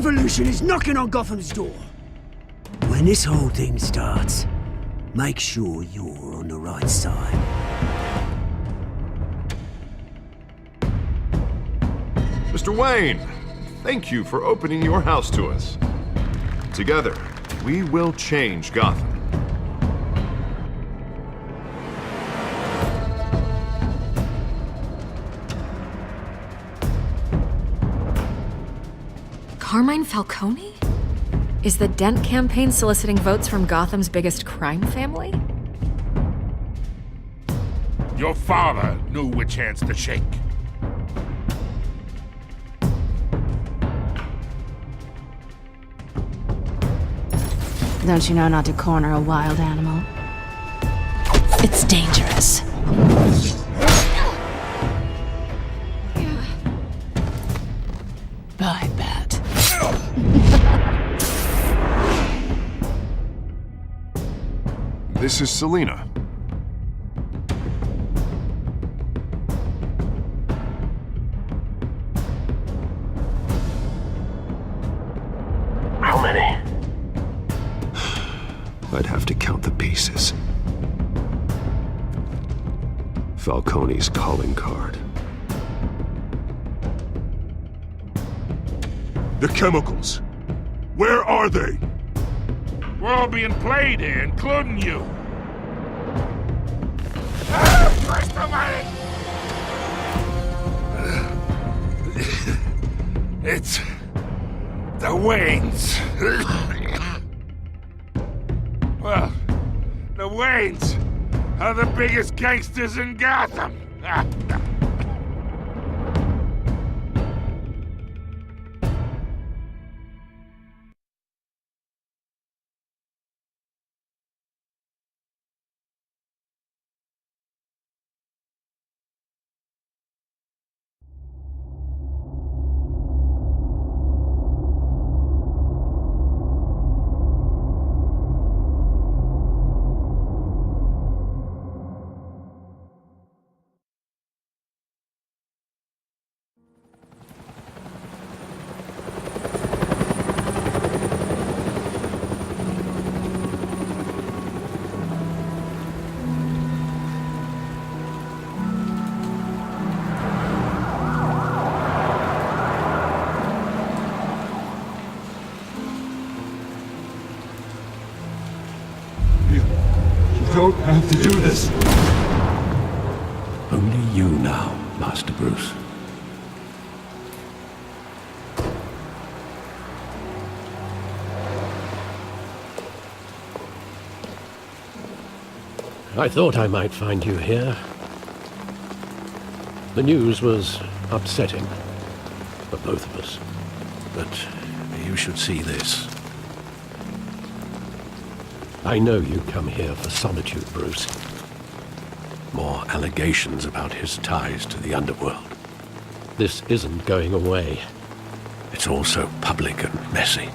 revolution is knocking on Gotham's door. When this whole thing starts, make sure you're on the right side. Mr. Wayne, thank you for opening your house to us. Together, we will change Gotham. Carmine Falcone? Is the Dent campaign soliciting votes from Gotham's biggest crime family? Your father knew which hands to shake. Don't you know not to corner a wild animal? It's dangerous. I bet. This is Selina. How many? I'd have to count the pieces. Falcone's calling card. The chemicals. Where are they? We're all being played here, including you. Where's the money? It's the Waynes. Well, the Waynes are the biggest gangsters in Gotham. Don't have to do this. Only you now, Master Bruce. I thought I might find you here. The news was upsetting for both of us. But you should see this. I know you come here for solitude, Bruce. More allegations about his ties to the underworld. This isn't going away. It's all so public and messy.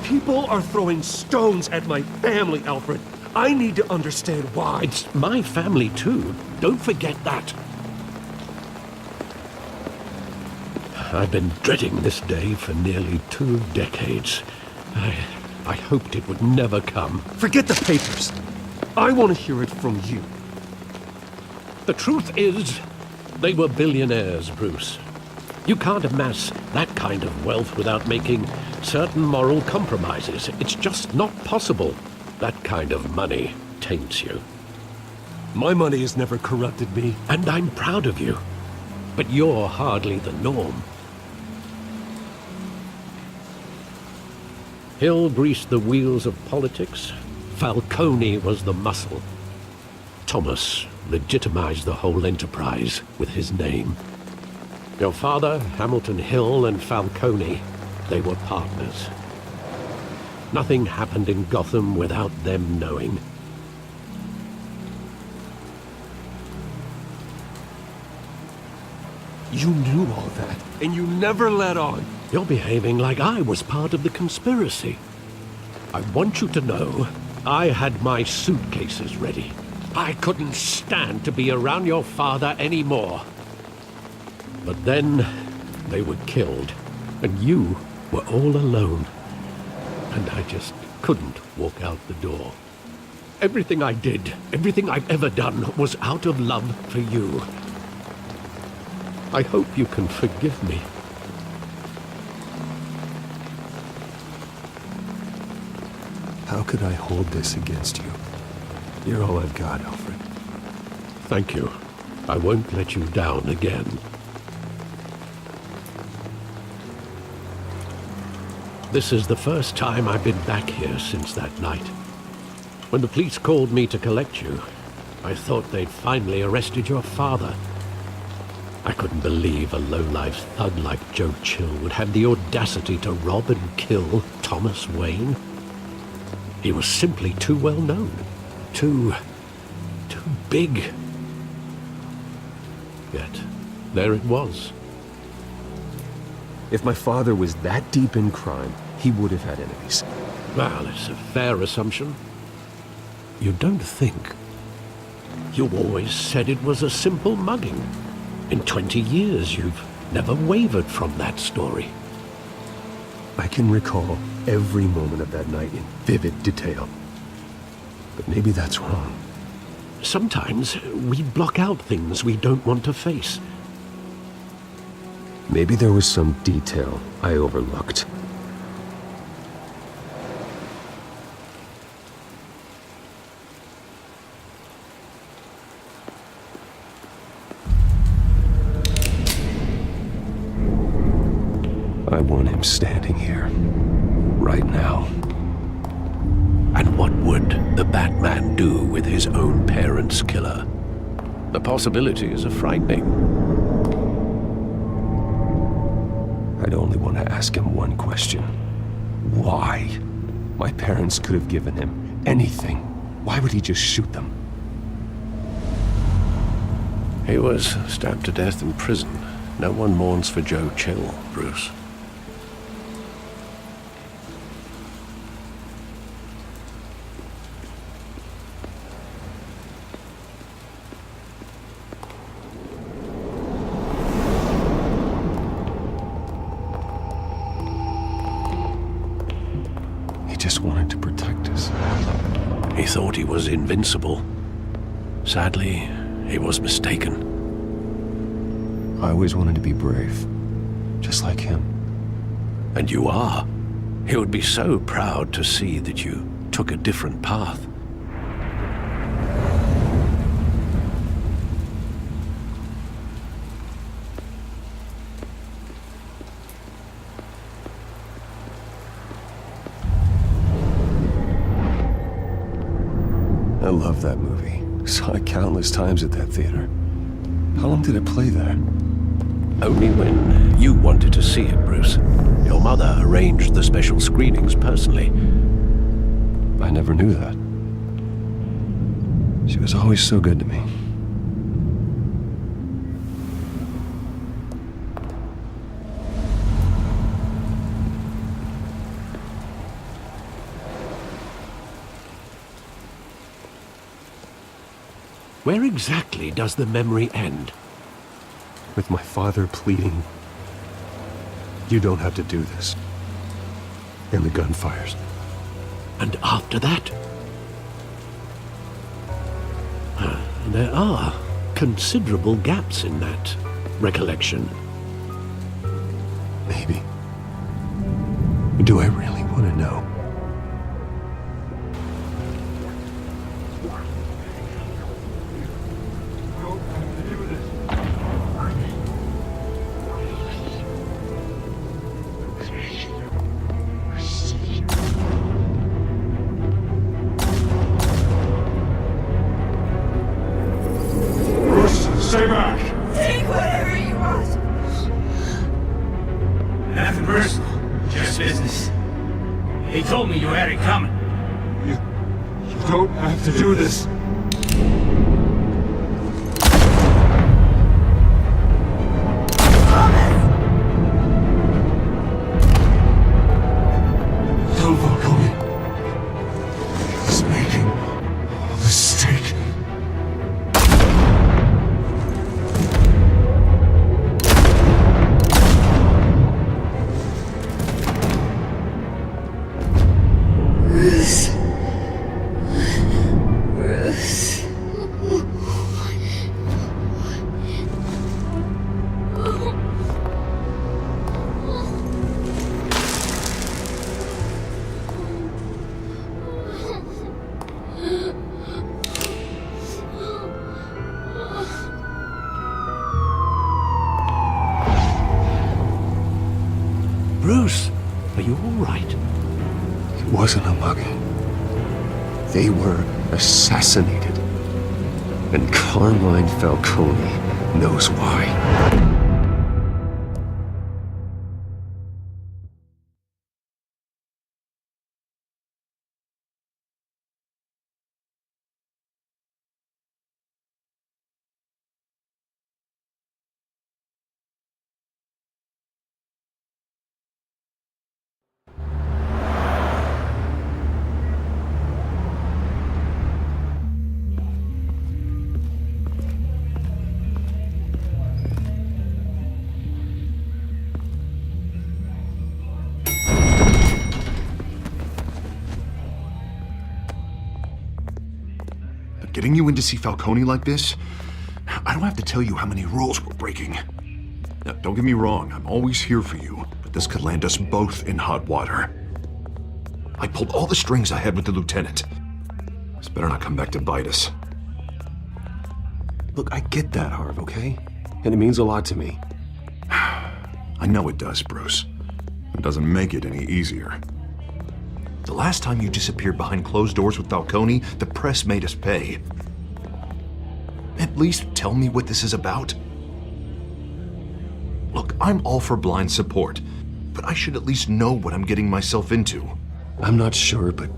People are throwing stones at my family, Alfred. I need to understand why. It's my family, too. Don't forget that. I've been dreading this day for nearly 2 decades. I hoped it would never come. Forget the papers. I want to hear it from you. The truth is, they were billionaires, Bruce. You can't amass that kind of wealth without making certain moral compromises. It's just not possible. That kind of money taints you. My money has never corrupted me. And I'm proud of you. But you're hardly the norm. Hill greased the wheels of politics. Falcone was the muscle. Thomas legitimized the whole enterprise with his name. Your father, Hamilton Hill, and Falcone, they were partners. Nothing happened in Gotham without them knowing. You knew all that, and you never let on. You're behaving like I was part of the conspiracy. I want you to know, I had my suitcases ready. I couldn't stand to be around your father anymore. But then, they were killed, and you were all alone, and I just couldn't walk out the door. Everything I did, everything I've ever done, was out of love for you. I hope you can forgive me. How could I hold this against you? You're all I've got, Alfred. Thank you. I won't let you down again. This is the first time I've been back here since that night. When the police called me to collect you, I thought they'd finally arrested your father. I couldn't believe a low-life thug like Joe Chill would have the audacity to rob and kill Thomas Wayne. He was simply too well known. Too big. Yet, there it was. If my father was that deep in crime, he would have had enemies. Well, it's a fair assumption. You don't think? You always said it was a simple mugging. In 20 years, you've never wavered from that story. I can recall every moment of that night in vivid detail. But maybe that's wrong. Sometimes we block out things we don't want to face. Maybe there was some detail I overlooked. I want him standing here, right now. And what would the Batman do with his own parents' killer? The possibilities are frightening. I'd only want to ask him one question. Why? My parents could have given him anything. Why would he just shoot them? He was stabbed to death in prison. No one mourns for Joe Chill, Bruce. Just wanted to protect us. He thought he was invincible. Sadly, he was mistaken. I always wanted to be brave, just like him. And you are. He would be so proud to see that you took a different path. I love that movie. Saw it countless times at that theater. How long did it play there? Only when you wanted to see it, Bruce. Your mother arranged the special screenings personally. I never knew that. She was always so good to me. Where exactly does the memory end? With my father pleading, "You don't have to do this." And the gun fires. And after that? There are considerable gaps in that recollection. Maybe. Do I really want to know? Stay back! Take whatever you want! Nothing personal, just business. He told me you had it coming. You don't have to do this. Don't Falcone. He's making a mistake. right? It wasn't a mugging. They were assassinated. And Carmine Falcone knows why. Getting you in to see Falcone like this? I don't have to tell you how many rules we're breaking. Now, don't get me wrong, I'm always here for you, but this could land us both in hot water. I pulled all the strings I had with the lieutenant. This better not come back to bite us. Look, I get that, Harv, okay? And it means a lot to me. I know it does, Bruce. It doesn't make it any easier. The last time you disappeared behind closed doors with Falcone, the press made us pay. At least tell me what this is about. Look, I'm all for blind support, but I should at least know what I'm getting myself into. I'm not sure, but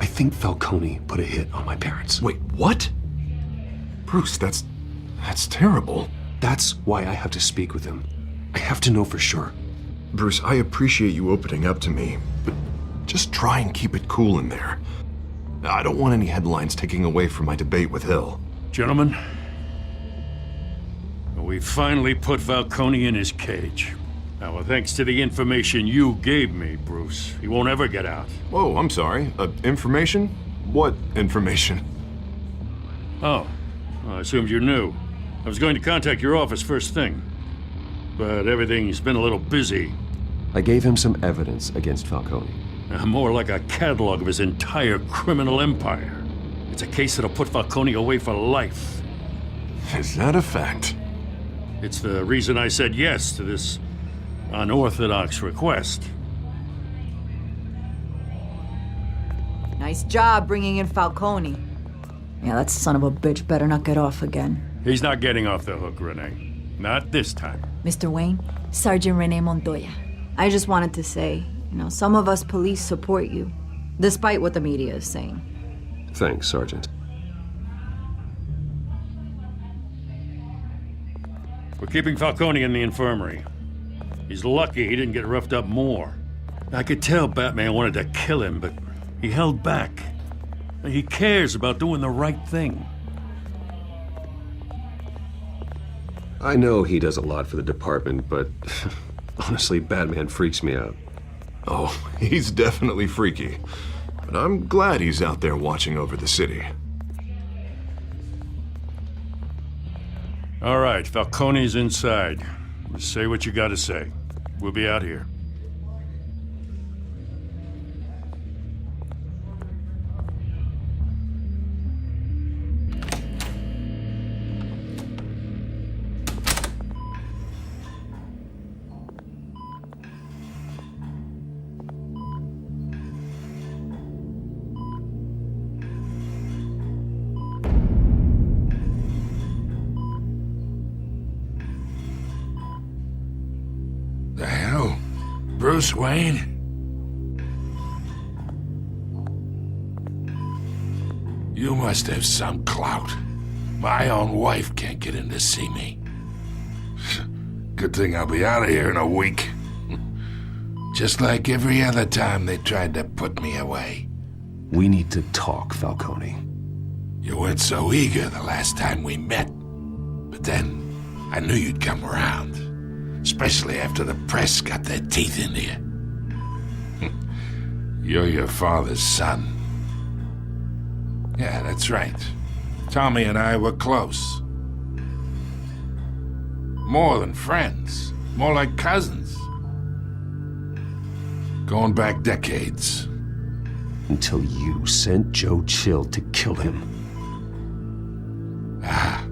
I think Falcone put a hit on my parents. Wait, what? Bruce, that's terrible. That's why I have to speak with him. I have to know for sure. Bruce, I appreciate you opening up to me, but just try and keep it cool in there. I don't want any headlines taking away from my debate with Hill. Gentlemen, we finally put Falcone in his cage. Now, thanks to the information you gave me, Bruce, he won't ever get out. Whoa, I'm sorry. Information? What information? Oh, well, I assumed you knew. I was going to contact your office first thing, but everything's been a little busy. I gave him some evidence against Falcone. More like a catalog of his entire criminal empire. It's a case that'll put Falcone away for life. Is that a fact? It's the reason I said yes to this unorthodox request. Nice job bringing in Falcone. Yeah, that son of a bitch better not get off again. He's not getting off the hook, Renee. Not this time. Mr. Wayne, Sergeant Renee Montoya. I just wanted to say, some of us police support you, despite what the media is saying. Thanks, Sergeant. We're keeping Falcone in the infirmary. He's lucky he didn't get roughed up more. I could tell Batman wanted to kill him, but he held back. He cares about doing the right thing. I know he does a lot for the department, but honestly, Batman freaks me out. Oh, he's definitely freaky. But I'm glad he's out there watching over the city. All right, Falcone's inside. Say what you gotta say. We'll be out here. The hell? Bruce Wayne? You must have some clout. My own wife can't get in to see me. Good thing I'll be out of here in a week. Just like every other time they tried to put me away. We need to talk, Falcone. You weren't so eager the last time we met. But then, I knew you'd come around. Especially after the press got their teeth into you. You're your father's son. Yeah, that's right. Tommy and I were close. More than friends. More like cousins. Going back decades. Until you sent Joe Chill to kill him. Ah,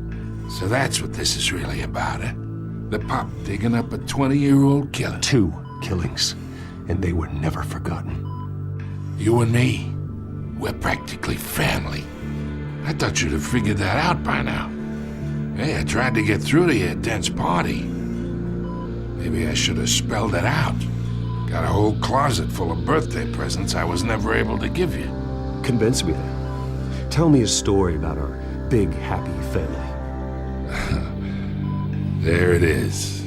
so that's what this is really about, eh? The pop digging up a 20-year-old killer. 2 killings. and they were never forgotten. You and me, we're practically family. I thought you'd have figured that out by now. Hey, I tried to get through to you at Dent's party. Maybe I should have spelled it out. Got a whole closet full of birthday presents I was never able to give you. Convince me then. Tell me a story about our big, happy family. There it is.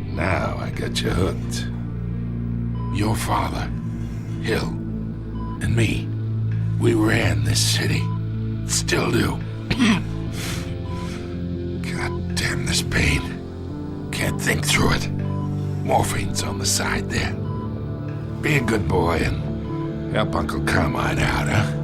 Now I got you hooked. Your father, Hill, and me, we ran this city. Still do. God damn this pain. Can't think through it. Morphine's on the side there. Be a good boy and help Uncle Carmine out, huh?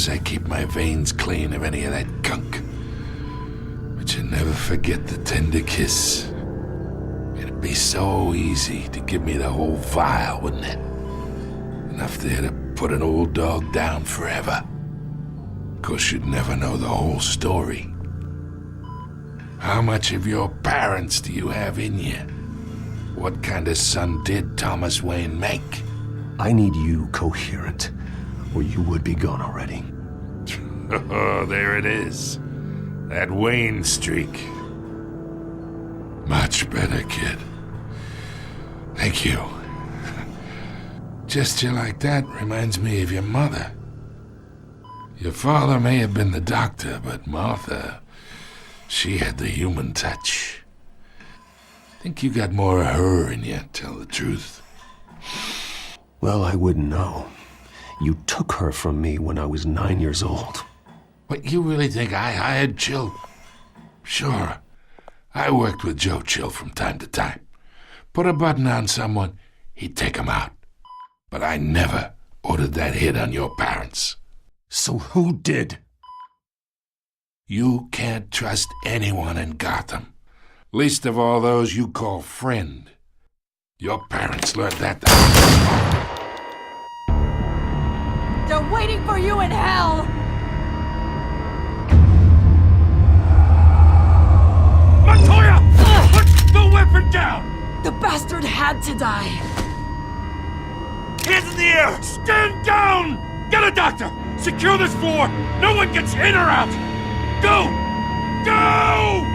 I keep my veins clean of any of that gunk. But you never forget the tender kiss. It'd be so easy to give me the whole vial, wouldn't it? Enough there to put an old dog down forever. Of course, you'd never know the whole story. How much of your parents do you have in you? What kind of son did Thomas Wayne make? I need you coherent, or you would be gone already. Oh, there it is. That Wayne streak. Much better, kid. Thank you. Gesture like that reminds me of your mother. Your father may have been the doctor, but Martha, she had the human touch. Think you got more of her in you, tell the truth. Well, I wouldn't know. You took her from me when I was 9 years old. What, you really think I hired Chill? Sure. I worked with Joe Chill from time to time. Put a button on someone, he'd take him out. But I never ordered that hit on your parents. So who did? You can't trust anyone in Gotham. Least of all those you call friend. Your parents learned that. They're waiting for you in hell! Montoya! Put the weapon down! The bastard had to die! Hands in the air! Stand down! Get a doctor! Secure this floor! No one gets in or out! Go! Go!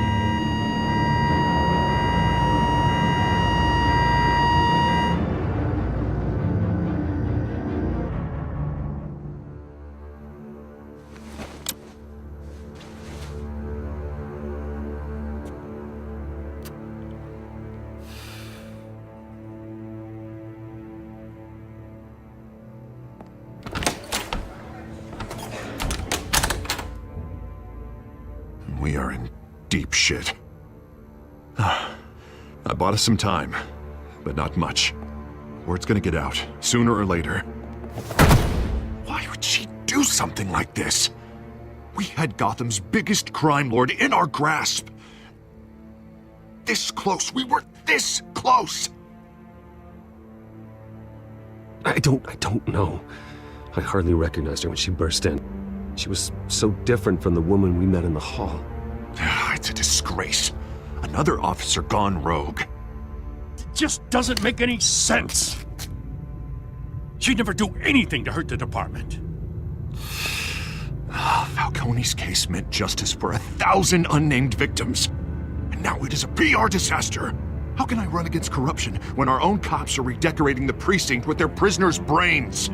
We are in deep shit. I bought us some time, but not much. Word's gonna get out, sooner or later. Why would she do something like this? We had Gotham's biggest crime lord in our grasp. This close, we were this close! I don't know. I hardly recognized her when she burst in. She was so different from the woman we met in the hall. It's a disgrace. Another officer gone rogue. It just doesn't make any sense. She'd never do anything to hurt the department. Falcone's case meant justice for 1,000 unnamed victims. And now it is a PR disaster. How can I run against corruption when our own cops are redecorating the precinct with their prisoners' brains?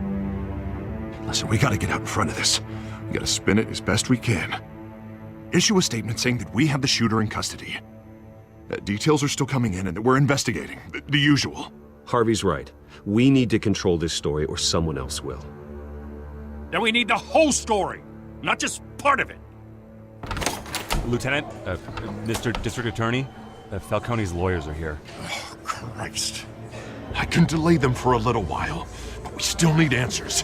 Listen, we gotta get out in front of this. We gotta spin it as best we can. Issue a statement saying that we have the shooter in custody. Details are still coming in and that we're investigating. The usual. Harvey's right. We need to control this story or someone else will. Then we need the whole story. not just part of it. Lieutenant, Mr. District Attorney, Falcone's lawyers are here. Oh, Christ. I can delay them for a little while, but we still need answers.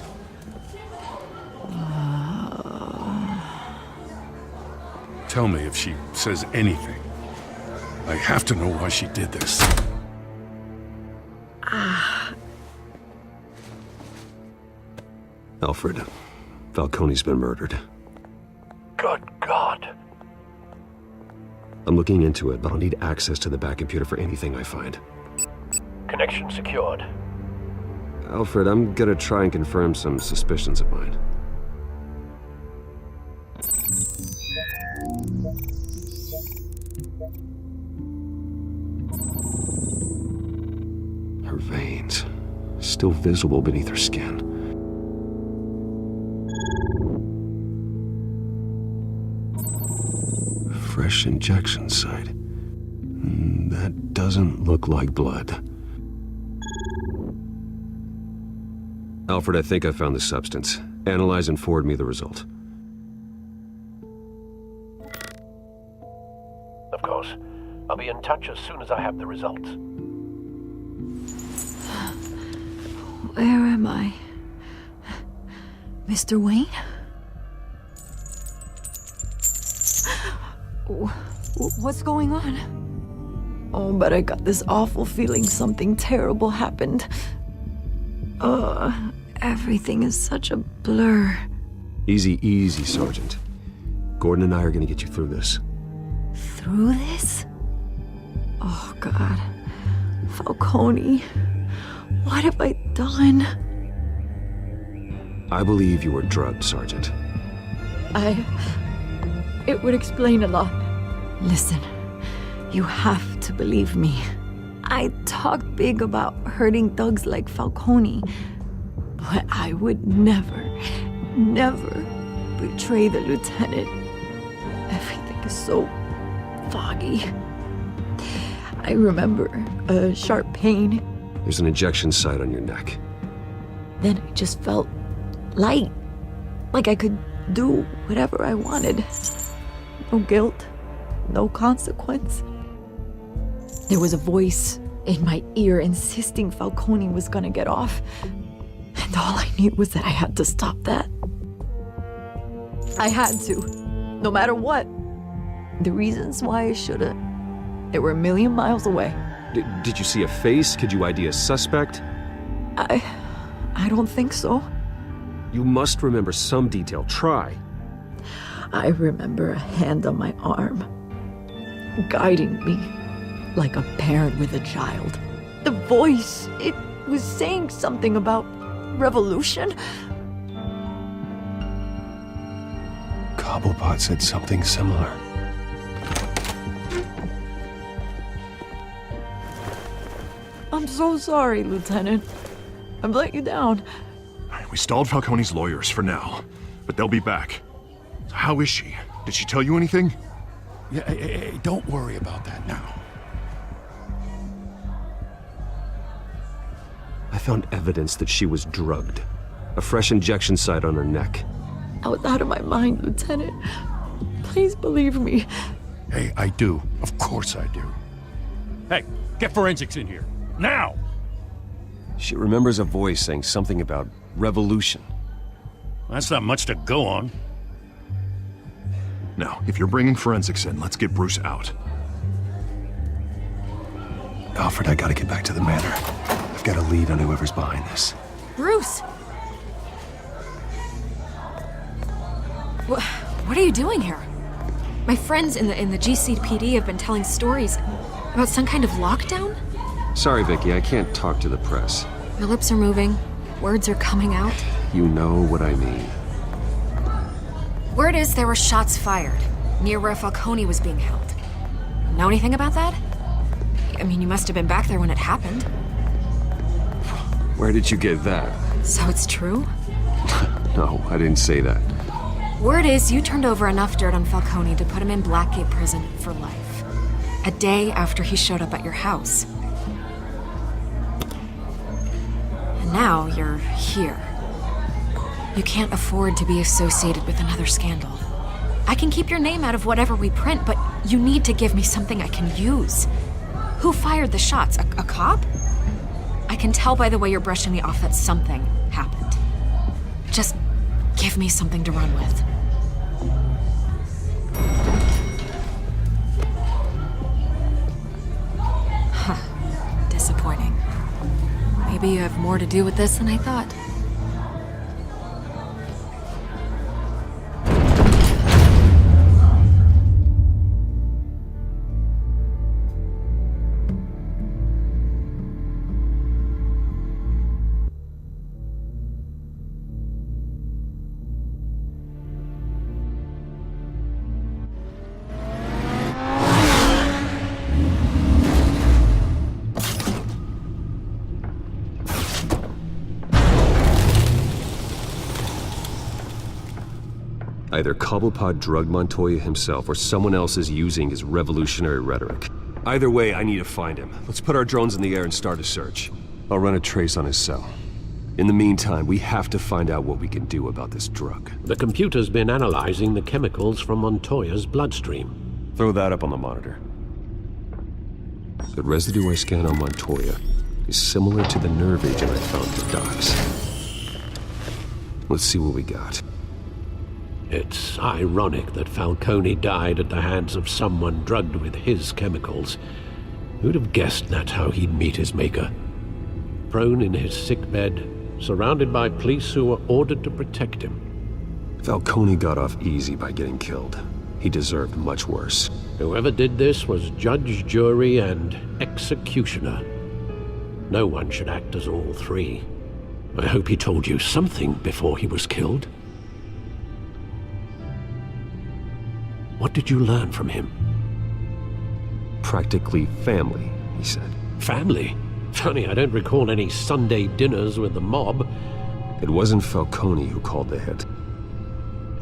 Tell me if she says anything. I have to know why she did this. Alfred, Falcone's been murdered. Good God. I'm looking into it, but I'll need access to the back computer for anything I find. Connection secured. Alfred, I'm gonna try and confirm some suspicions of mine. Her veins, still visible beneath her skin. Fresh injection site. That doesn't look like blood. Alfred, I think I found the substance. Analyze and forward me the result. Of course. I'll be in touch as soon as I have the results. Where am I? Mr. Wayne? What's going on? Oh, but I got this awful feeling something terrible happened. Everything is such a blur. Easy, easy, Sergeant. Gordon and I are gonna get you through this. Through this? Oh, God. Falcone. What have I done? I believe you were drugged, Sergeant. It would explain a lot. Listen, you have to believe me. I talked big about hurting thugs like Falcone, but I would never betray the lieutenant. Everything is so foggy. I remember a sharp pain. There's an injection site on your neck. Then I just felt light, like I could do whatever I wanted. No guilt, no consequence. There was a voice in my ear insisting Falcone was gonna get off. And all I knew was that I had to stop that. I had to, no matter what. The reasons why I shouldn't, they were a million miles away. Did you see a face? Could you ID a suspect? I don't think so. You must remember some detail. Try. I remember a hand on my arm, guiding me like a parent with a child. The voice, it was saying something about revolution. Cobblepot said something similar. I'm so sorry, Lieutenant. I've let you down. We stalled Falcone's lawyers for now, but they'll be back. How is she? Did she tell you anything? Yeah, hey, don't worry about that now. I found evidence that she was drugged. A fresh injection site on her neck. I was out of my mind, Lieutenant. Please believe me. Hey, I do. Of course I do. Hey, get forensics in here. Now! She remembers a voice saying something about revolution. That's not much to go on. Now, if you're bringing forensics in, let's get Bruce out. Alfred, I gotta get back to the manor. I've got a lead on whoever's behind this. Bruce! What are you doing here? My friends in the GCPD have been telling stories about some kind of lockdown? Sorry, Vicky, I can't talk to the press. Your lips are moving. Words are coming out. You know what I mean. Word is there were shots fired near where Falcone was being held. Know anything about that? I mean, you must have been back there when it happened. Where did you get that? So it's true? No, I didn't say that. Word is you turned over enough dirt on Falcone to put him in Blackgate Prison for life. A day after he showed up at your house. And now you're here. You can't afford to be associated with another scandal. I can keep your name out of whatever we print, but you need to give me something I can use. Who fired the shots? A cop? I can tell by the way you're brushing me off that something happened. Just give me something to run with. Huh. Disappointing. Maybe you have more to do with this than I thought. Either Cobblepot drugged Montoya himself, or someone else is using his revolutionary rhetoric. Either way, I need to find him. Let's put our drones in the air and start a search. I'll run a trace on his cell. In the meantime, we have to find out what we can do about this drug. The computer's been analyzing the chemicals from Montoya's bloodstream. Throw that up on the monitor. The residue I scanned on Montoya is similar to the nerve agent I found at the docks. Let's see what we got. It's ironic that Falcone died at the hands of someone drugged with his chemicals. Who'd have guessed that's how he'd meet his maker? Prone in his sickbed, surrounded by police who were ordered to protect him. Falcone got off easy by getting killed. He deserved much worse. Whoever did this was judge, jury, and executioner. No one should act as all three. I hope he told you something before he was killed. What did you learn from him? Practically family, he said. Family? Funny, I don't recall any Sunday dinners with the mob. It wasn't Falcone who called the hit.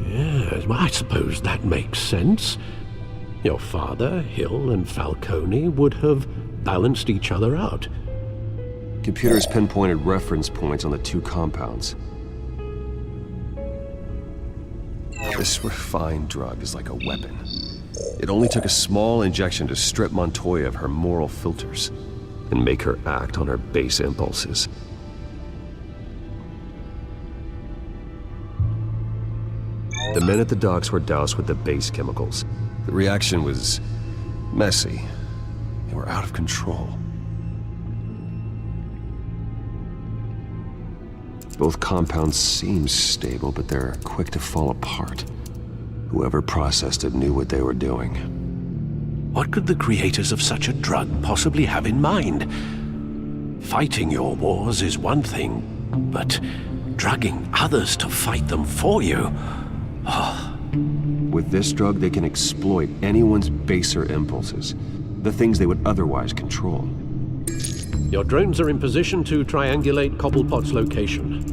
Yes, well, I suppose that makes sense. Your father, Hill, and Falcone would have balanced each other out. Computers pinpointed reference points on the two compounds. This refined drug is like a weapon. It only took a small injection to strip Montoya of her moral filters and make her act on her base impulses. The men at the docks were doused with the base chemicals. The reaction was messy. They were out of control. Both compounds seem stable, but they're quick to fall apart. Whoever processed it knew what they were doing. What could the creators of such a drug possibly have in mind? Fighting your wars is one thing, but drugging others to fight them for you? Oh. With this drug, they can exploit anyone's baser impulses, the things they would otherwise control. Your drones are in position to triangulate Cobblepot's location.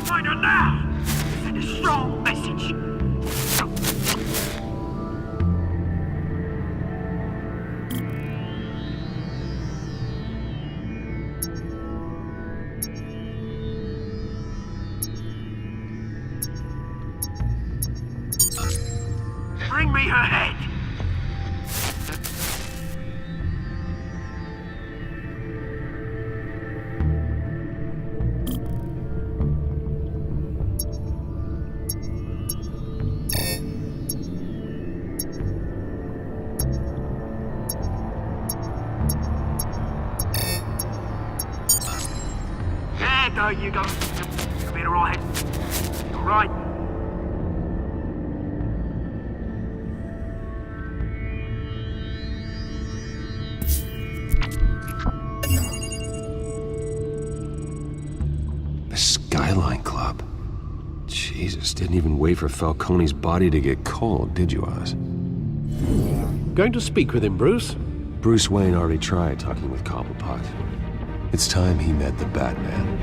Find her now! Send a strong message! Bring me her head! There you go. You'll be alright. You're right. Jesus, didn't even wait for Falcone's body to get cold, did you, Oz? Going to speak with him, Bruce? Bruce Wayne already tried talking with Cobblepot. It's time he met the Batman.